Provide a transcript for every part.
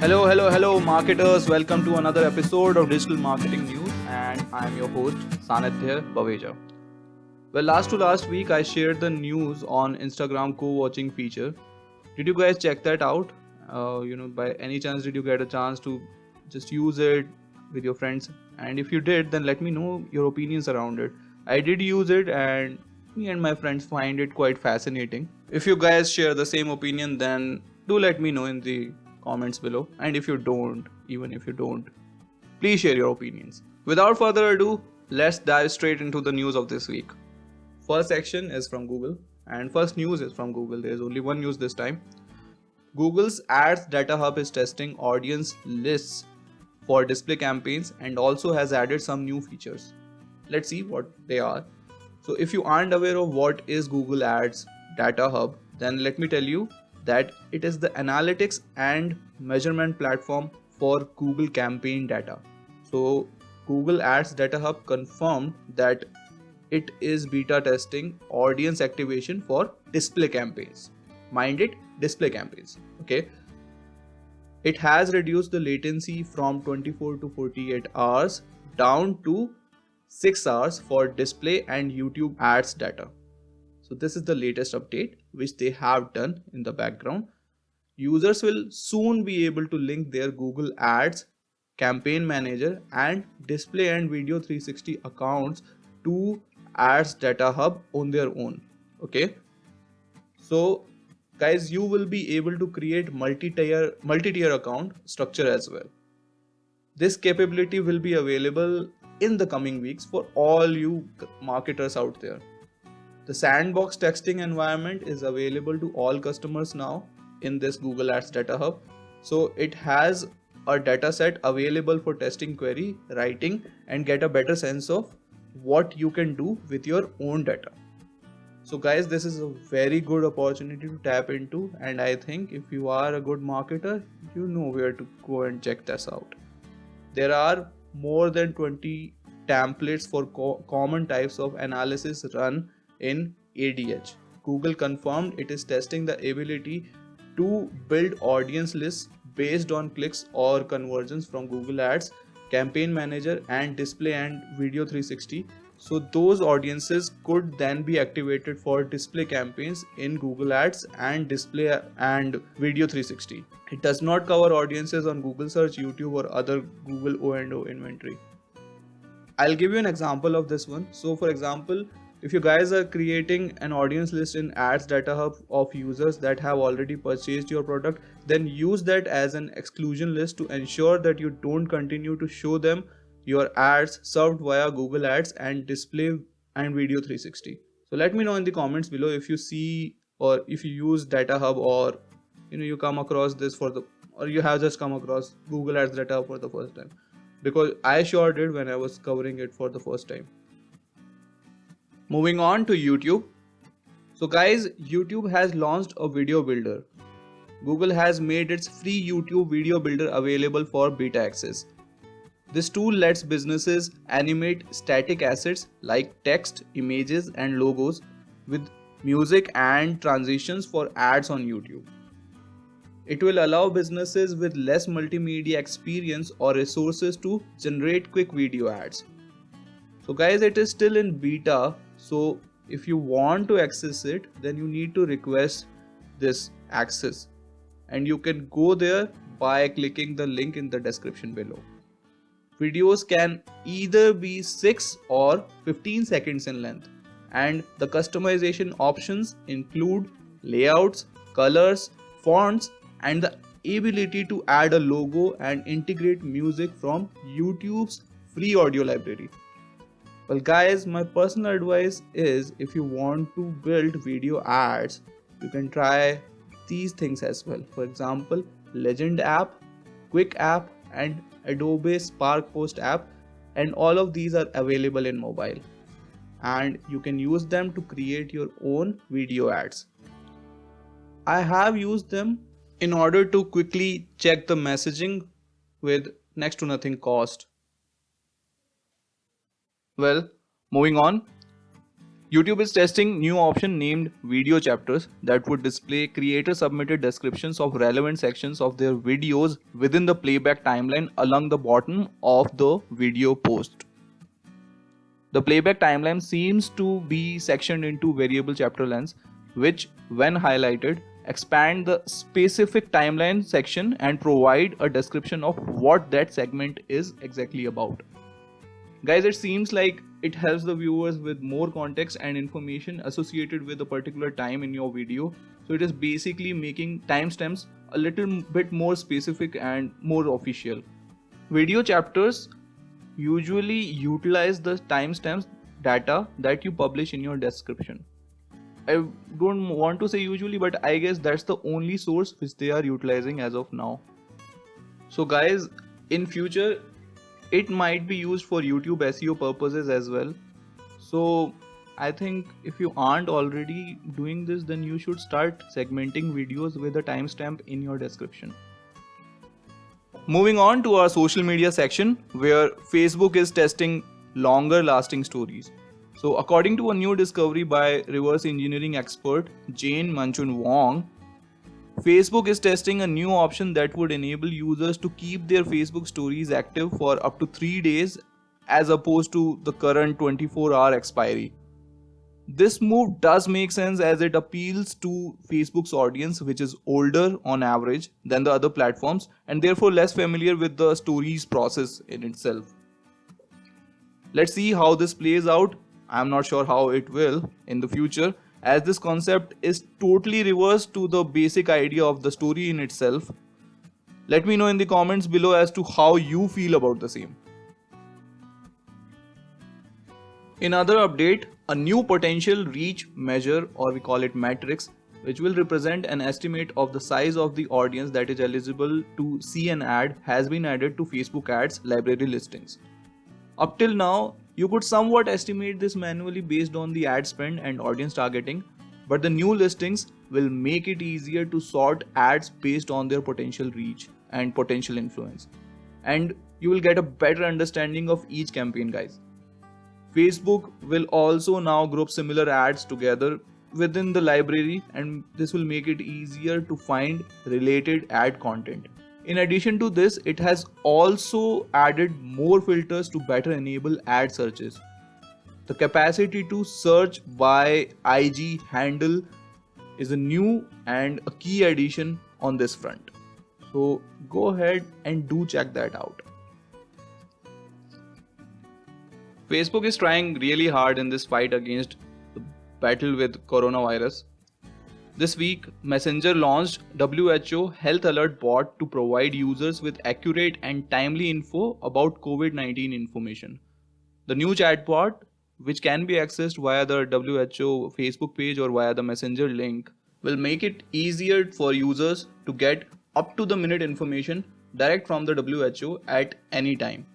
Hello, marketers. Welcome to another episode of Digital Marketing News, and I'm your host, Sanidhya Baveja. Well, last week, I shared the news on Instagram co-watching feature. Did you guys check that out? By any chance, did you get a chance to just use it with your friends? And if you did, then let me know your opinions around it. I did use it, and me and my friends find it quite fascinating. If you guys share the same opinion, then do let me know in the comments below. And if you don't, even if you don't, please share your opinions. Without further ado, let's dive straight into the news of this week. First section is from Google, and first news is from Google. There is only one news this time. Google's Ads Data Hub is testing audience lists for display campaigns and also has added some new features. Let's see what they are. So if you aren't aware of what is Google Ads Data Hub, then let me tell you that it is the analytics and measurement platform for Google campaign data. So Google Ads Data Hub confirmed that it is beta testing audience activation for display campaigns. Mind it, display campaigns. Okay. It has reduced the latency from 24 to 48 hours down to 6 hours for display and YouTube ads data. So this is the latest update which they have done in the background. Users will soon be able to link their Google Ads, Campaign Manager and Display and Video 360 accounts to Ads Data Hub on their own. Okay. So guys, you will be able to create multi-tier account structure as well. This capability will be available in the coming weeks for all you marketers out there. The sandbox texting environment is available to all customers now in this Google Ads Data Hub. So it has a data set available for testing query, writing, and get a better sense of what you can do with your own data. So guys, this is a very good opportunity to tap into, and I think if you are a good marketer, you know where to go and check this out. There are more than 20 templates for common types of analysis run in ADH. Google confirmed it is testing the ability to build audience lists based on clicks or conversions from Google Ads, Campaign Manager, and Display and Video 360. So those audiences could then be activated for display campaigns in Google Ads and Display and Video 360. It does not cover audiences on Google Search, YouTube, or other Google O&O inventory. I'll give you an example of this one. So for example, if you guys are creating an audience list in Ads Data Hub of users that have already purchased your product, then use that as an exclusion list to ensure that you don't continue to show them your ads served via Google Ads and Display and Video 360. So let me know in the comments below if you see or if you use Data Hub, or you come across this or you have just come across Google Ads Data Hub for the first time, because I sure did when I was covering it for the first time. Moving on to YouTube. So guys, YouTube has launched a video builder. Google has made its free YouTube video builder available for beta access. This tool lets businesses animate static assets like text, images, and logos with music and transitions for ads on YouTube. It will allow businesses with less multimedia experience or resources to generate quick video ads. So guys, it is still in beta, so if you want to access it, then you need to request this access, and you can go there by clicking the link in the description below. Videos can either be 6 or 15 seconds in length, and the customization options include layouts, colors, fonts, and the ability to add a logo and integrate music from YouTube's free audio library. Well guys, my personal advice is if you want to build video ads, you can try these things as well. For example, Legend app, Quick app, and Adobe Spark Post app, and all of these are available in mobile, and you can use them to create your own video ads. I have used them in order to quickly check the messaging with next to nothing cost. Well, moving on. YouTube is testing new option named video chapters that would display creator submitted descriptions of relevant sections of their videos within the playback timeline along the bottom of the video post. The playback timeline seems to be sectioned into variable chapter lengths, which, when highlighted, expand the specific timeline section and provide a description of what that segment is exactly about. Guys, it seems like it helps the viewers with more context and information associated with a particular time in your video. So it is basically making timestamps a little bit more specific and more official. Video chapters usually utilize the timestamps data that you publish in your description. I don't want to say usually, but I guess that's the only source which they are utilizing as of now. So guys, in future it might be used for YouTube SEO purposes as well. So I think if you aren't already doing this, then you should start segmenting videos with a timestamp in your description. Moving on to our social media section, where Facebook is testing longer lasting stories. So according to a new discovery by reverse engineering expert Jane Manchun Wong, Facebook is testing a new option that would enable users to keep their Facebook stories active for up to 3 days as opposed to the current 24-hour expiry. This move does make sense as it appeals to Facebook's audience, which is older on average than the other platforms and therefore less familiar with the stories process in itself. Let's see how this plays out. I'm not sure how it will in the future, as this concept is totally reversed to the basic idea of the story in itself. Let me know in the comments below as to how you feel about the same. In other update, a new potential reach measure, or we call it matrix, which will represent an estimate of the size of the audience that is eligible to see an ad, has been added to Facebook ads library listings. Up till now, you could somewhat estimate this manually based on the ad spend and audience targeting, but the new listings will make it easier to sort ads based on their potential reach and potential influence. And you will get a better understanding of each campaign, guys. Facebook will also now group similar ads together within the library, and this will make it easier to find related ad content. In addition to this, it has also added more filters to better enable ad searches. The capacity to search by IG handle is a new and a key addition on this front. So go ahead and do check that out. Facebook is trying really hard in this fight against the battle with coronavirus. This week, Messenger launched WHO Health Alert Bot to provide users with accurate and timely info about COVID-19 information. The new chatbot, which can be accessed via the WHO Facebook page or via the Messenger link, will make it easier for users to get up-to-the-minute information direct from the WHO at any time.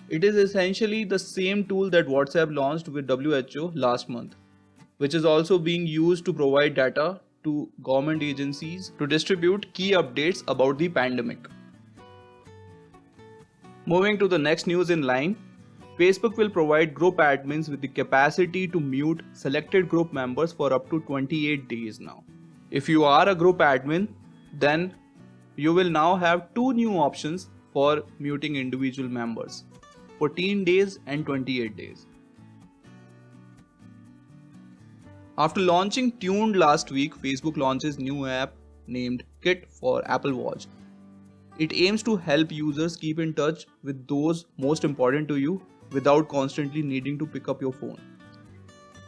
It is essentially the same tool that WhatsApp launched with WHO last month, which is also being used to provide data to government agencies to distribute key updates about the pandemic. Moving to the next news in line, Facebook will provide group admins with the capacity to mute selected group members for up to 28 days now. If you are a group admin, then you will now have two new options for muting individual members: 14 days and 28 days. After launching Tuned last week, Facebook launches new app named Kit for Apple Watch. It aims to help users keep in touch with those most important to you without constantly needing to pick up your phone.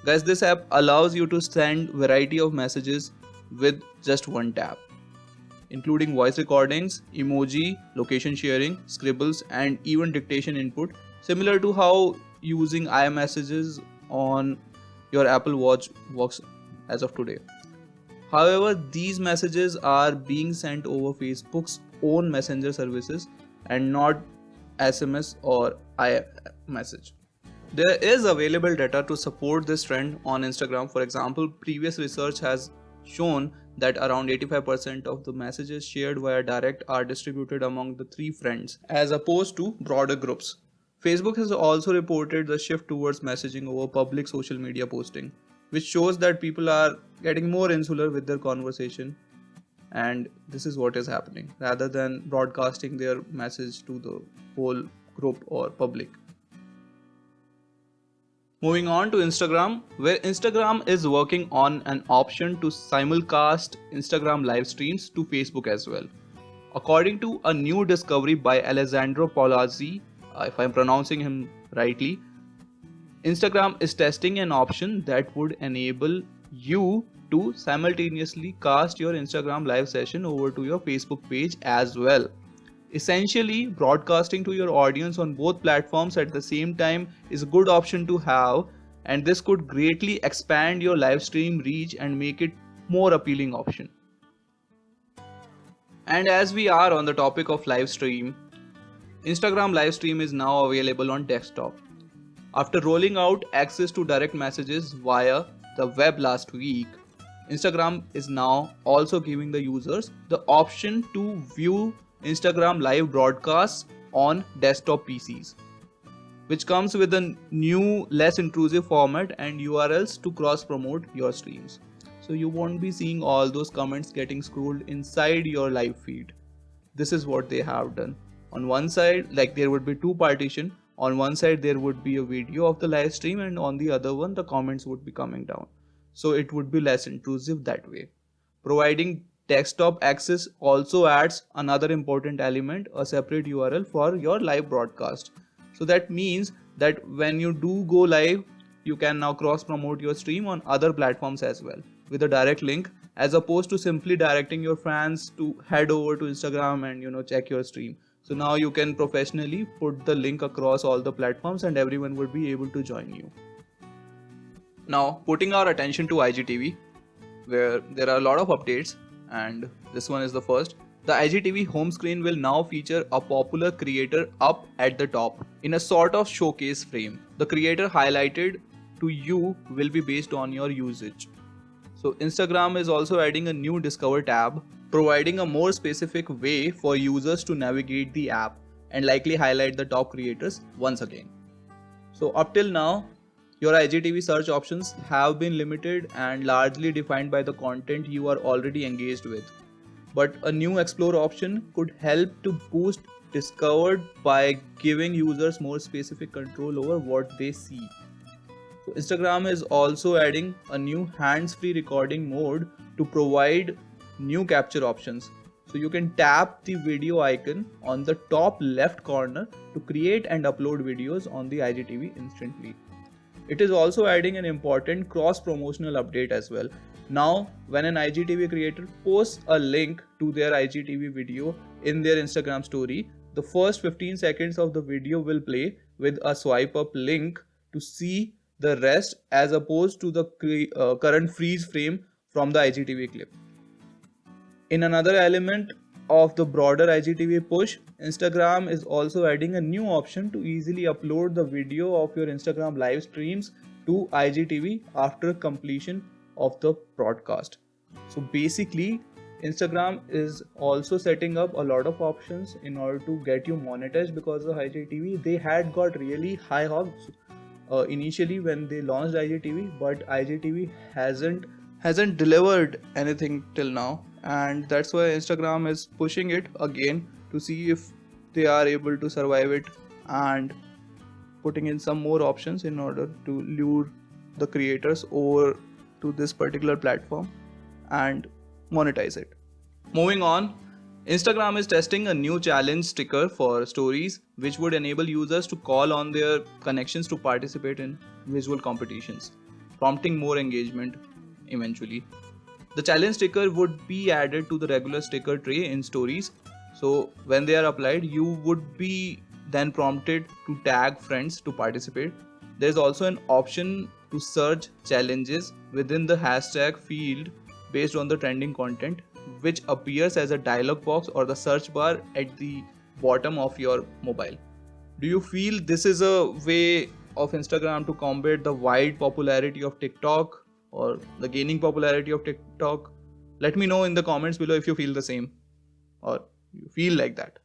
Guys, this app allows you to send variety of messages with just one tap, including voice recordings, emoji, location sharing, scribbles, and even dictation input, similar to how using iMessages on your Apple Watch works as of today. However, these messages are being sent over Facebook's own messenger services and not SMS or iMessage. There is available data to support this trend on Instagram. For example, previous research has shown that around 85% of the messages shared via direct are distributed among the 3 friends as opposed to broader groups. Facebook has also reported the shift towards messaging over public social media posting, which shows that people are getting more insular with their conversation, and this is what is happening rather than broadcasting their message to the whole group or public. Moving on to Instagram, where Instagram is working on an option to simulcast Instagram live streams to Facebook as well. According to a new discovery by Alessandro Polazzi, if I'm pronouncing him rightly, Instagram is testing an option that would enable you to simultaneously cast your Instagram live session over to your Facebook page as well. Essentially, broadcasting to your audience on both platforms at the same time is a good option to have, and this could greatly expand your live stream reach and make it more appealing option. And as we are on the topic of live stream, Instagram live stream is now available on desktop. After rolling out access to direct messages via the web last week, Instagram is now also giving the users the option to view Instagram live broadcasts on desktop PCs, which comes with a new, less intrusive format and URLs to cross promote your streams. So you won't be seeing all those comments getting scrolled inside your live feed. This is what they have done. On one side, like there would be two partition. On one side there would be a video of the live stream, and on the other one the comments would be coming down. So it would be less intrusive that way. Providing desktop access also adds another important element, a separate URL for your live broadcast. So that means that when you do go live, you can now cross promote your stream on other platforms as well with a direct link, as opposed to simply directing your fans to head over to Instagram and check your stream. So now you can professionally put the link across all the platforms and everyone would be able to join you. Now putting our attention to IGTV, where there are a lot of updates, and this one is the first. The IGTV home screen will now feature a popular creator up at the top in a sort of showcase frame. The creator highlighted to you will be based on your usage. So Instagram is also adding a new Discover tab, providing a more specific way for users to navigate the app and likely highlight the top creators once again. So up till now, your IGTV search options have been limited and largely defined by the content you are already engaged with. But a new Explore option could help to boost Discovered by giving users more specific control over what they see. So Instagram is also adding a new hands-free recording mode to provide new capture options. So you can tap the video icon on the top left corner to create and upload videos on the IGTV instantly. It is also adding an important cross-promotional update as well. Now, when an IGTV creator posts a link to their IGTV video in their Instagram story, the first 15 seconds of the video will play with a swipe up link to see the rest, as opposed to the current freeze frame from the IGTV clip. In another element of the broader IGTV push, Instagram is also adding a new option to easily upload the video of your Instagram live streams to IGTV after completion of the broadcast. So basically, Instagram is also setting up a lot of options in order to get you monetized, because of IGTV they had got really high hopes initially when they launched IGTV, but IGTV hasn't delivered anything till now, and that's why Instagram is pushing it again to see if they are able to survive it and putting in some more options in order to lure the creators over to this particular platform and monetize it. Moving on, Instagram is testing a new challenge sticker for stories, which would enable users to call on their connections to participate in visual competitions, prompting more engagement eventually. The challenge sticker would be added to the regular sticker tray in stories. So when they are applied, you would be then prompted to tag friends to participate. There is also an option to search challenges within the hashtag field based on the trending content, which appears as a dialog box or the search bar at the bottom of your mobile. Do you feel this is a way of Instagram to combat the wide popularity of TikTok or the gaining popularity of TikTok? Let me know in the comments below if you feel the same or you feel like that.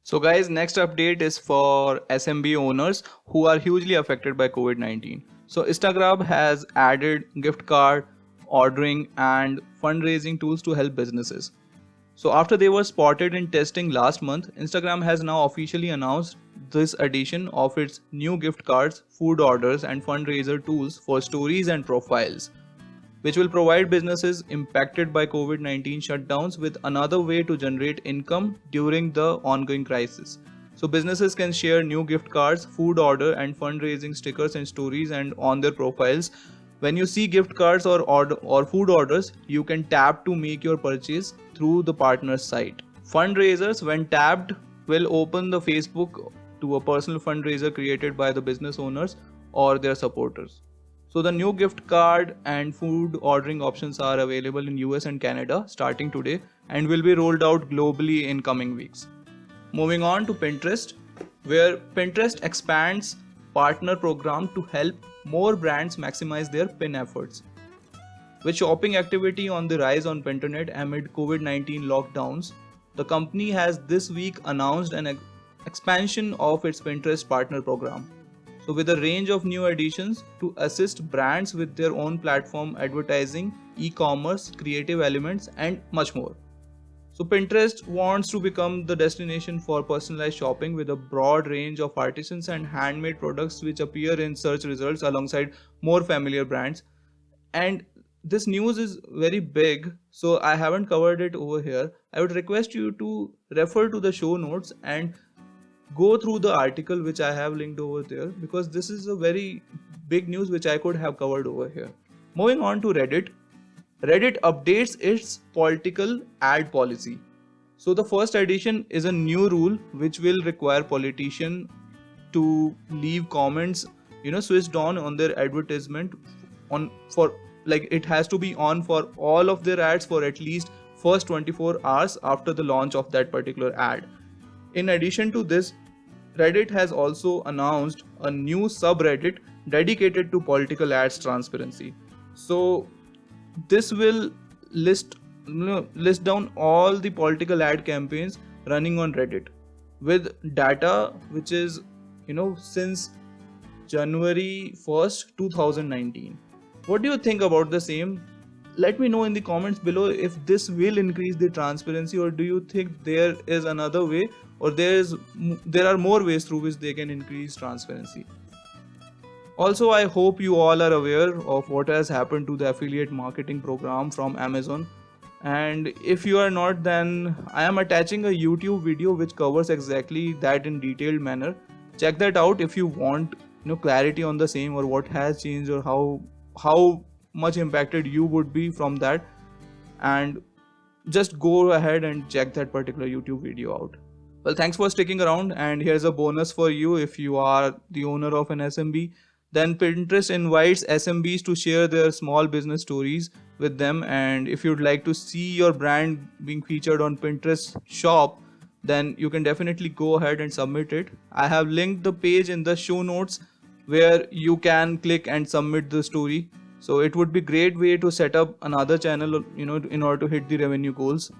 So guys, next update is for SMB owners who are hugely affected by COVID-19. So Instagram has added gift card, ordering and fundraising tools to help businesses. So after they were spotted in testing last month, Instagram has now officially announced this addition of its new gift cards, food orders and fundraiser tools for stories and profiles, which will provide businesses impacted by COVID-19 shutdowns with another way to generate income during the ongoing crisis. So businesses can share new gift cards, food order and fundraising stickers and stories and on their profiles. When you see gift cards or food orders, you can tap to make your purchase through the partner's site. Fundraisers, when tapped, will open the Facebook to a personal fundraiser created by the business owners or their supporters. So the new gift card and food ordering options are available in US and Canada starting today and will be rolled out globally in coming weeks. Moving on to Pinterest, where Pinterest expands partner program to help more brands maximize their pin efforts. With shopping activity on the rise on Pinterest amid COVID-19 lockdowns, the company has this week announced an expansion of its Pinterest partner program. So with a range of new additions to assist brands with their own platform advertising, e-commerce, creative elements and much more. So Pinterest wants to become the destination for personalized shopping with a broad range of artisans and handmade products which appear in search results alongside more familiar brands. And this news is very big, so I haven't covered it over here. I would request you to refer to the show notes and go through the article which I have linked over there, because this is a very big news which I could have covered over here. Moving on to Reddit. Reddit updates its political ad policy. So the first edition is a new rule which will require politicians to leave comments, switched on their advertisement on for like it has to be on for all of their ads for at least first 24 hours after the launch of that particular ad. In addition to this, Reddit has also announced a new subreddit dedicated to political ads transparency. So this will list down all the political ad campaigns running on Reddit with data which is since January 1st 2019. What do you think about the same? Let me know in the comments below if this will increase the transparency, or do you think there is another way, or there are more ways through which they can increase transparency. Also, I hope you all are aware of what has happened to the affiliate marketing program from Amazon. And if you are not, then I am attaching a YouTube video which covers exactly that in detailed manner. Check that out if you want clarity on the same, or what has changed, or how much impacted you would be from that. And just go ahead and check that particular YouTube video out. Well, thanks for sticking around, and here's a bonus for you. If you are the owner of an SMB, then Pinterest invites SMBs to share their small business stories with them, and if you'd like to see your brand being featured on Pinterest shop, then you can definitely go ahead and submit it. I have linked the page in the show notes where you can click and submit the story. So it would be great way to set up another channel, in order to hit the revenue goals.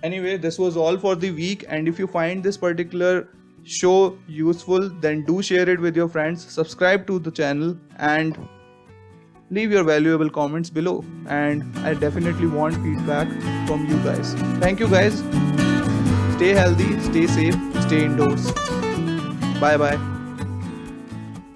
Anyway, this was all for the week, and if you find this particular show useful, then do share it with your friends, subscribe to the channel and leave your valuable comments below, and I definitely want feedback from you guys. Thank you guys. Stay healthy, stay safe, stay indoors. Bye bye.